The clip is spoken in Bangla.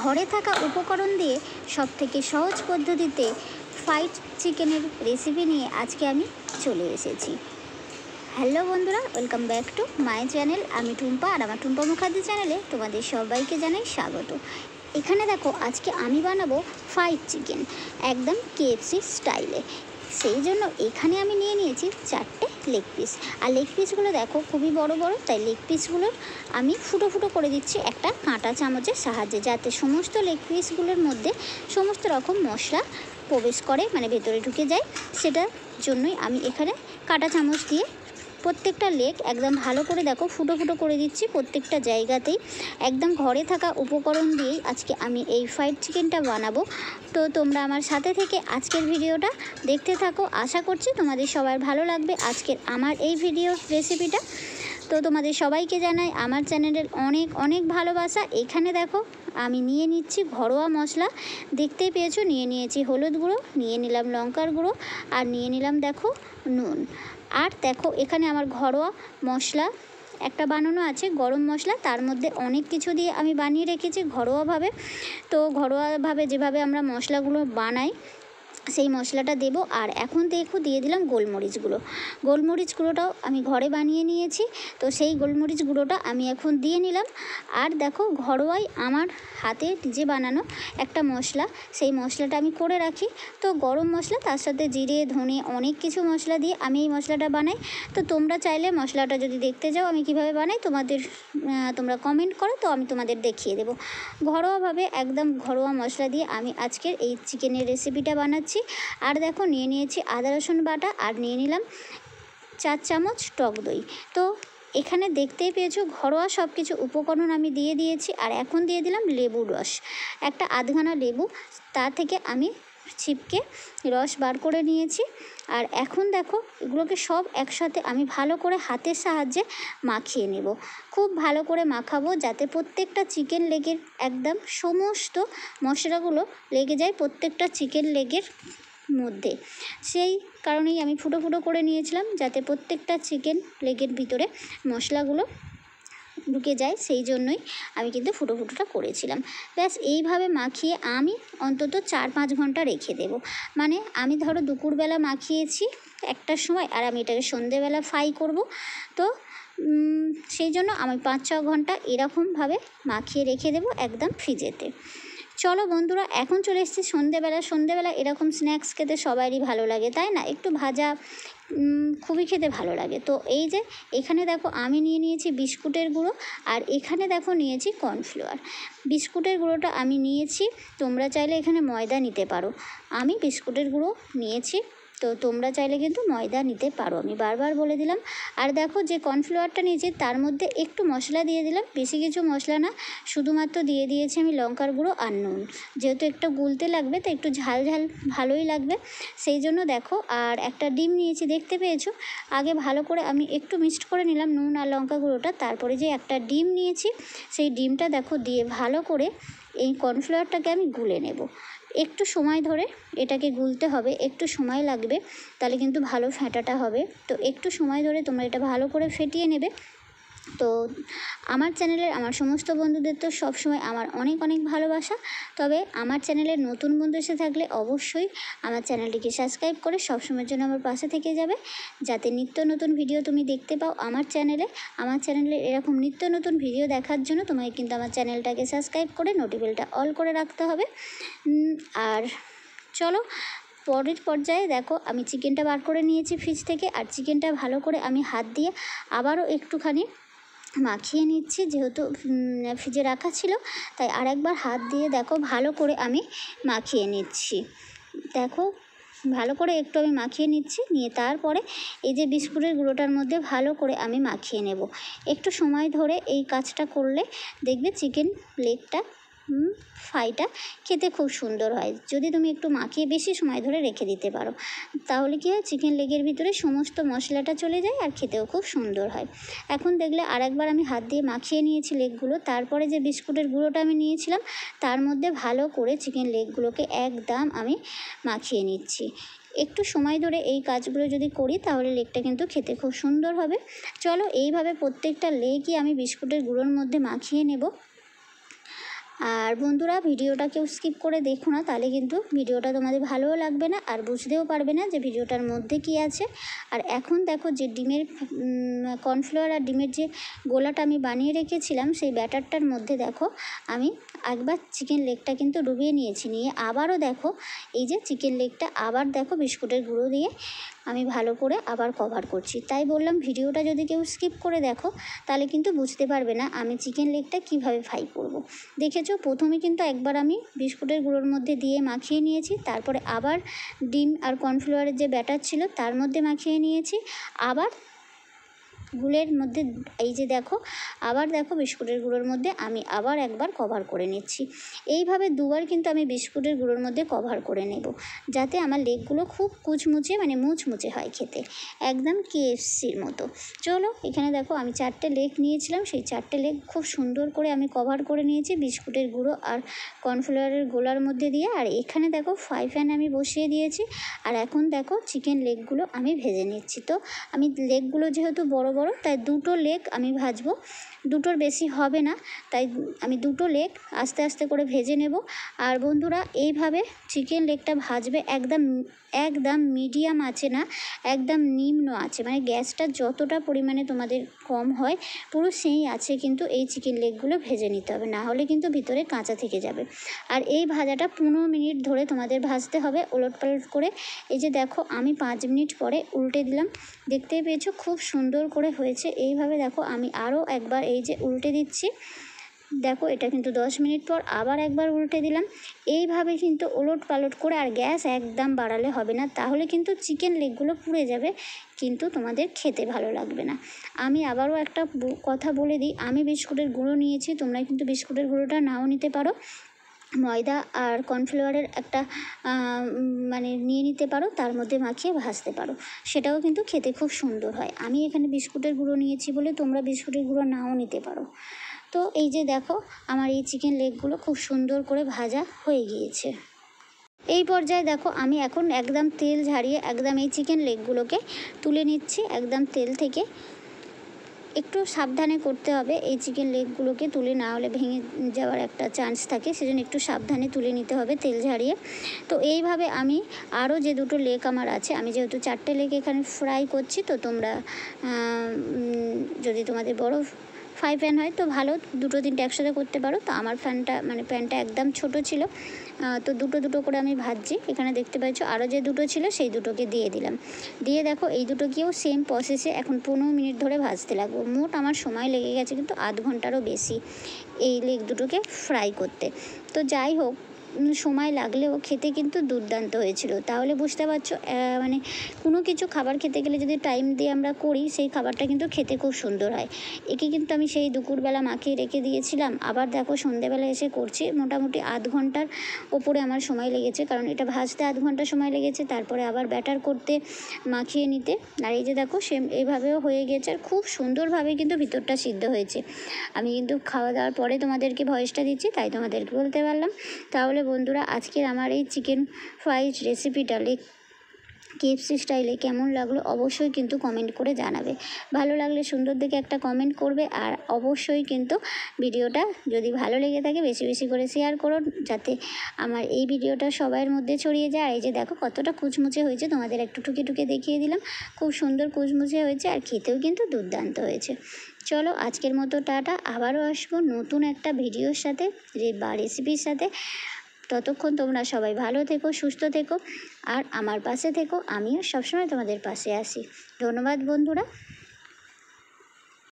ঘরে থাকা উপকরণ দিয়ে সবথেকে সহজ পদ্ধতিতে ফ্রাইড চিকেনের রেসিপি নিয়ে আজকে আমি চলে এসেছি। হ্যালো বন্ধুরা, welcome back to my channel. আমি টুম্পা, আর আমার টুম্পা মুখার্জি চ্যানেলে তোমাদের সবাইকে জানাই স্বাগত। এখানে দেখো, আজকে আমি বানাবো ফ্রাইড চিকেন একদম কেএফসি স্টাইলে। সেই জন্য এখানে আমি নিয়ে নিয়েছি 4টে লেগ পিস। আর লেগ পিসগুলো দেখো খুবই বড় বড়, তাই লেগ পিসগুলোর আমি ফুটো ফুটো করে দিচ্ছি একটা কাঁটা চামচের সাহায্যে, যাতে সমস্ত লেগ পিসগুলোর মধ্যে সমস্ত রকম মশলা প্রবেশ করে, মানে ভেতরে ঢুকে যায়। সেটার জন্যই আমি এখানে কাঁটা চামচ দিয়ে প্রত্যেকটা লেগ একদম ভালো করে দেখো ফুটো ফুটো করে দিচ্ছি প্রত্যেকটা জায়গাতেই। একদম ঘরে থাকা উপকরণ দিয়েই আজকে আমি এই ফ্রাইড চিকেনটা বানাবো। তো তোমরা আমার সাথে থেকে আজকের ভিডিওটা দেখতে থাকো। আশা করছি তোমাদের সবার ভালো লাগবে আজকের আমার এই ভিডিও রেসিপিটা। তো তোমাদের সবাইকে জানাই আমার চ্যানেলের অনেক অনেক ভালোবাসা। এখানে দেখো আমি নিয়ে নিচ্ছি ঘরোয়া মশলা, দেখতেই পেয়েছো। নিয়ে নিয়েছি হলুদ গুঁড়ো, নিয়ে নিলাম লঙ্কার গুঁড়ো, আর নিয়ে নিলাম দেখো নুন। আর দেখো এখানে আমার ঘরোয়া মশলা একটা বানানো আছে, গরম মশলা। তার মধ্যে অনেক কিছু দিয়ে আমি বানিয়ে রেখেছি ঘরোয়াভাবে। তো ঘরোয়াভাবে যেভাবে আমরা মশলাগুলো বানাই সেই মশলাটা দেব। আর এখন দেখো দিয়ে দিলাম গোলমরিচ গুঁড়োটাও আমি ঘরে বানিয়ে নিয়েছি। তো সেই গোলমরিচ গুঁড়োটা আমি এখন দিয়ে নিলাম। আর দেখো ঘরোয়াই আমার হাতে নিজে বানানো একটা মশলা, সেই মশলাটা আমি করে রাখি। তো গরম মশলা, তার সাথে জিরে ধনে অনেক কিছু মশলা দিয়ে আমি এই মশলাটা বানাই। তো তোমরা চাইলে মশলাটা যদি দেখতে যাও আমি কিভাবে বানাই, তোমরা কমেন্ট করো, তো আমি তোমাদের দেখিয়ে দেবো। ঘরোয়াভাবে একদম ঘরোয়া মশলা দিয়ে আমি আজকের এই চিকেনের রেসিপিটা বানাচ্ছি। আর দেখো নিয়ে নিয়েছি আদা রসুন বাটা, আর নিয়ে নিলাম 4 চামচ টক দই। তো এখানে দেখতেই পেয়েছো ঘরোয়া সব কিছু উপকরণ আমি দিয়ে দিয়েছি। আর এখন দিয়ে দিলাম লেবুর রস, একটা আধখানা লেবু, তার থেকে আমি ছিপকে রস বার করে নিয়েছি। আর এখন দেখো এগুলোকে সব একসাথে আমি ভালো করে হাতের সাহায্যে মাখিয়ে নেব। খুব ভালো করে মাখাবো যাতে প্রত্যেকটা চিকেন লেগের একদম সমস্ত মশলাগুলো লেগে যায় প্রত্যেকটা চিকেন লেগের মধ্যে। সেই কারণেই আমি ফুটো ফুটো করে নিয়েছিলাম, যাতে প্রত্যেকটা চিকেন লেগের ভিতরে মশলাগুলো ঢুকে যায়। সেই জন্যই আমি কিন্তু ফুটো ফুটোটা করেছিলাম। ব্যাস এইভাবে মাখিয়ে আমি অন্তত 4-5 ঘন্টা রেখে দেব। মানে আমি ধরো দুপুরবেলা মাখিয়েছি 1টার সময়, আর আমি এটাকে সন্ধেবেলা ফ্রাই করব। তো সেই জন্য আমি 5-6 ঘন্টা এরকমভাবে মাখিয়ে রেখে দেব একদম ফ্রিজেতে। চলো বন্ধুরা, এখন চলে এসেছি সন্ধেবেলা এরকম স্ন্যাক্স খেতে সবারই ভালো লাগে, তাই না? একটু ভাজা খুবই খেতে ভালো লাগে। তো এই যে এখানে দেখো আমি নিয়ে নিয়েছি বিস্কুটের গুঁড়ো, আর এখানে দেখো নিয়েছি কর্নফ্লাওয়ার। বিস্কুটের গুঁড়োটা আমি নিয়েছি, তোমরা চাইলে এখানে ময়দা নিতে পারো। আমি বিস্কুটের গুঁড়ো নিয়েছি, তো তোমরা চাইলে কিন্তু ময়দা নিতে পারো, আমি বারবার বলে দিলাম। আর দেখো যে কর্নফ্লাওয়ারটা নিয়েছি তার মধ্যে একটু মশলা দিয়ে দিলাম, বেশি কিছু মশলা না, শুধুমাত্র দিয়ে দিয়েছি আমি লঙ্কার গুঁড়ো আর নুন। যেহেতু একটু গুলতে লাগবে, তো একটু ঝাল ঝাল ভালোই লাগবে, সেই জন্য দেখো। আর একটা ডিম নিয়েছি, দেখতে পেয়েছো। আগে ভালো করে আমি একটু মিক্সড করে নিলাম নুন আর লঙ্কা গুঁড়োটা, তারপরে যে একটা ডিম নিয়েছি সেই ডিমটা দেখো দিয়ে ভালো করে এই কর্নফ্লাওয়ারটাকে আমি গুলে নেব। একটু সময় ধরে এটাকে গুলতে হবে, একটু সময় লাগবে, তাহলে কিন্তু ভালো ফেটাটা হবে। তো একটু সময় ধরে তোমরা এটা ভালো করে ফেটিয়ে নেবে। তো আমার চ্যানেলের আমার সমস্ত বন্ধুদের তো সবসময় আমার অনেক অনেক ভালোবাসা। তবে আমার চ্যানেলের নতুন বন্ধু এসে থাকলে অবশ্যই আমার চ্যানেলটিকে সাবস্ক্রাইব করে সবসময়ের জন্য আমার পাশে থেকে যাবে, যাতে নিত্য নতুন ভিডিও তুমি দেখতে পাও আমার চ্যানেলে এরকম নিত্য নতুন ভিডিও দেখার জন্য তোমাকে কিন্তু আমার চ্যানেলটাকে সাবস্ক্রাইব করে নোটিফিকেশনটা অল করে রাখতে হবে। আর চলো পরের পর্যায়ে দেখো আমি চিকেনটা বার করে নিয়েছি ফ্রিজ থেকে। আর চিকেনটা ভালো করে আমি হাত দিয়ে আবারও একটুখানি মাখিয়ে নিচ্ছি, যেহেতু ফ্রিজে রাখা ছিল তাই আরেকবার হাত দিয়ে দেখো ভালো করে আমি মাখিয়ে নিচ্ছি। দেখো ভালো করে একটু আমি মাখিয়ে নিচ্ছি, নিয়ে তারপরে এই যে বিস্কুটের গুঁড়োটার মধ্যে ভালো করে আমি মাখিয়ে নেব। একটু সময় ধরে এই কাজটা করলে দেখবে চিকেন লেগটা ফ্রাইটা খেতে খুব সুন্দর হয়। যদি তুমি একটু মাখিয়ে বেশি সময় ধরে রেখে দিতে পারো, তাহলে কী হয়, চিকেন লেগের ভিতরে সমস্ত মশলাটা চলে যায় আর খেতেও খুব সুন্দর হয়। এখন দেখলে আরেকবার আমি হাত দিয়ে মাখিয়ে নিয়েছি লেগগুলো। তারপরে যে বিস্কুটের গুঁড়োটা আমি নিয়েছিলাম তার মধ্যে ভালো করে চিকেন লেগগুলোকে একদম আমি মাখিয়ে নিচ্ছি। একটু সময় ধরে এই কাজগুলো যদি করি তাহলে লেগটা কিন্তু খেতে খুব সুন্দর হবে। চলো এইভাবে প্রত্যেকটা লেগই আমি বিস্কুটের গুঁড়োর মধ্যে মাখিয়ে নেব। আর বন্ধুরা, ভিডিওটা কেউ স্কিপ করে দেখো না, তাহলে কিন্তু ভিডিওটা তোমাদের ভালোও লাগবে না আর বুঝতেও পারবে না যে ভিডিওটার মধ্যে কি আছে। আর এখন দেখো যে ডিমের কর্নফ্লাওয়ার আর ডিমের যে গোলাটা আমি বানিয়ে রেখেছিলাম, সেই ব্যাটারটার মধ্যে দেখো আমি একবার চিকেন লেগটা কিন্তু ডুবিয়ে নিয়েছি। নিয়ে আবারও দেখো এই যে চিকেন লেগটা আবার দেখো বিস্কুটের গুঁড়ো দিয়ে আমি ভালো করে আবার কভার করছি। তাই বললাম ভিডিওটা যদি কেউ স্কিপ করে দেখো তাহলে কিন্তু বুঝতে পারবে না আমি চিকেন লেগটা কীভাবে ফ্রাই করব। দেখেছো, প্রথমে কিন্তু একবার আমি বিস্কুটের গুঁড়োর মধ্যে দিয়ে মাখিয়ে নিয়েছি, তারপরে আবার ডিম আর কর্নফ্লাওয়ারের যে ব্যাটার ছিল তার মধ্যে মাখিয়ে নিয়েছি, আবার গুলের মধ্যে এই যে দেখো আবার দেখো বিস্কুটের গুঁড়োর মধ্যে আমি আবার একবার কভার করে নিচ্ছি। এইভাবে দুবার কিন্তু আমি বিস্কুটের গুঁড়োর মধ্যে কভার করে নেব, যাতে আমার লেগগুলো খুব কুচমুচে মানে মুচমুচে হয় খেতে, একদম KFCর মতো। চলো, এখানে দেখো আমি 4টে লেগ নিয়েছিলাম, সেই 4টে লেগ খুব সুন্দর করে আমি কভার করে নিয়েছি বিস্কুটের গুঁড়ো আর কর্নফ্লাওয়ারের গোলার মধ্যে দিয়ে। আর এখানে দেখো ফ্রাই প্যান আমি বসিয়ে দিয়েছি, আর এখন দেখো চিকেন লেগগুলো আমি ভেজে নিচ্ছি। তো আমি লেগগুলো যেহেতু বড় বড়, তাই 2টো লেগ আমি ভাজবো, 2টোর বেশি হবে না, তাই আমি 2টো লেগ আস্তে আস্তে করে ভেজে নেব। আর বন্ধুরা, এইভাবে চিকেন লেগটা ভাজবে একদম একদম মিডিয়াম আছে না, একদম নিম্ন আছে, মানে গ্যাসটা যতটা পরিমাণে তোমাদের কম হয় পুরো সেই আছে কিন্তু এই চিকেন লেগগুলো ভেজে নিতে হবে, না হলে কিন্তু ভিতরে কাঁচা থেকে যাবে। আর এই ভাজাটা 15 মিনিট ধরে তোমাদের ভাজতে হবে ওলটপালট করে। এই যে দেখো আমি 5 মিনিট পরে উল্টে দিলাম, দেখতেই পেয়েছো খুব সুন্দর করে হয়েছে। এইভাবে দেখো আমি আরও একবার এই যে উল্টে দিচ্ছি, দেখো এটা কিন্তু 10 মিনিট পর আবার একবার উল্টে দিলাম। এইভাবে কিন্তু ওলট পালট করে, আর গ্যাস একদম বাড়ালে হবে না, তাহলে কিন্তু চিকেন লেগগুলো পুড়ে যাবে, কিন্তু তোমাদের খেতে ভালো লাগবে না। আমি আবারও একটা কথা বলে দিই, আমি বিস্কুটের গুঁড়ো নিয়েছি, তোমরা কিন্তু বিস্কুটের গুঁড়োটা নাও নিতে পারো, ময়দা আর কর্নফ্লাওয়ারের একটা মানে নিয়ে নিতে পারো, তার মধ্যে মাখিয়ে ভাজতে পারো, সেটাও কিন্তু খেতে খুব সুন্দর হয়। আমি এখানে বিস্কুটের গুঁড়ো নিয়েছি বলে তোমরা বিস্কুটের গুঁড়ো নাও নিতে পারো। তো এই যে দেখো আমার এই চিকেন লেগগুলো খুব সুন্দর করে ভাজা হয়ে গিয়েছে। এই পর্যায়ে দেখো আমি এখন একদম তেল ঝারিয়ে একদম এই চিকেন লেগগুলোকে তুলে নিচ্ছি একদম তেল থেকে। একটু সাবধানে করতে হবে, এই চিকেন লেগগুলোকে তুলে না হলে ভেঙে যাওয়ার একটা চান্স থাকে, সেজন্য একটু সাবধানে তুলে নিতে হবে তেল ঝারিয়ে। তো এইভাবে আমি আরও যে 2টো লেগ আমার আছে, আমি যেহেতু 4টে লেগ এখানে ফ্রাই করছি, তো তোমরা যদি তোমাদের বড় ফ্রাই প্যান হয় তো ভালো, 2-3টে একসাথে করতে পারো। তো আমার প্যানটা একদম ছোট ছিল, তো 2টো করে আমি ভাজছি। এখানে দেখতে পাচ্ছ আরও যে 2টো ছিল সেই 2টোকে দিয়ে দিলাম, দিয়ে দেখো এই 2টোকেও সেম প্রসেসে এখন 15 মিনিট ধরে ভাজতে লাগবো। মোট আমার সময় লেগে গেছে কিন্তু আধ ঘন্টারও বেশি এই লেগ 2টোকে ফ্রাই করতে। তো যাই হোক, সময় লাগলেও খেতে কিন্তু দুর্দান্ত হয়েছিল। তাহলে বুঝতে পারছো মানে কোনো কিছু খাবার খেতে গেলে যদি টাইম দিয়ে আমরা করি, সেই খাবারটা কিন্তু খেতে খুব সুন্দর হয়। একে কিন্তু আমি সেই দুপুরবেলা মাখিয়ে রেখে দিয়েছিলাম, আবার দেখো সন্ধ্যেবেলা এসে করছি, মোটামুটি আধ ঘন্টার ওপরে আমার সময় লেগেছে, কারণ এটা ভাজতে আধ ঘন্টা সময় লেগেছে, তারপরে আবার ব্যাটার করতে, মাখিয়ে নিতে। আর এই যে দেখো সেম এইভাবেও হয়ে গেছে, আর খুব সুন্দরভাবে কিন্তু ভিতরটা সিদ্ধ হয়েছে। আমি কিন্তু খাওয়া দাওয়ার পরে তোমাদেরকে ভয়েসটা দিচ্ছি, তাই তোমাদেরকে বলতে পারলাম। তাহলে বন্ধুরা, আজকের আমার এই চিকেন ফ্রাইড রেসিপিটা KFC স্টাইলে কেমন লাগলো অবশ্যই কিন্তু কমেন্ট করে জানাবে। ভালো লাগলে সুন্দর দেখে একটা কমেন্ট করবে, আর অবশ্যই কিন্তু ভিডিওটা যদি ভালো লেগে থাকে বেশি বেশি করে শেয়ার করো, যাতে আমার এই ভিডিওটা সবার মধ্যে ছড়িয়ে যায়। আর এই যে দেখো কতটা কুচমুচে হয়েছে, তোমাদের একটু টুকে দেখিয়ে দিলাম, খুব সুন্দর কুচমুচে হয়েছে, আর খেতেও কিন্তু দুর্দান্ত হয়েছে। চলো আজকের মতো টাটা, আবারও আসবো নতুন একটা ভিডিওর সাথে বা রেসিপির সাথে। ততক্ষণ তোমরা সবাই ভালো থেকো, সুস্থ থেকো, আর আমার পাশে থেকো, আমিও সবসময় তোমাদের পাশে আসি। ধন্যবাদ বন্ধুরা।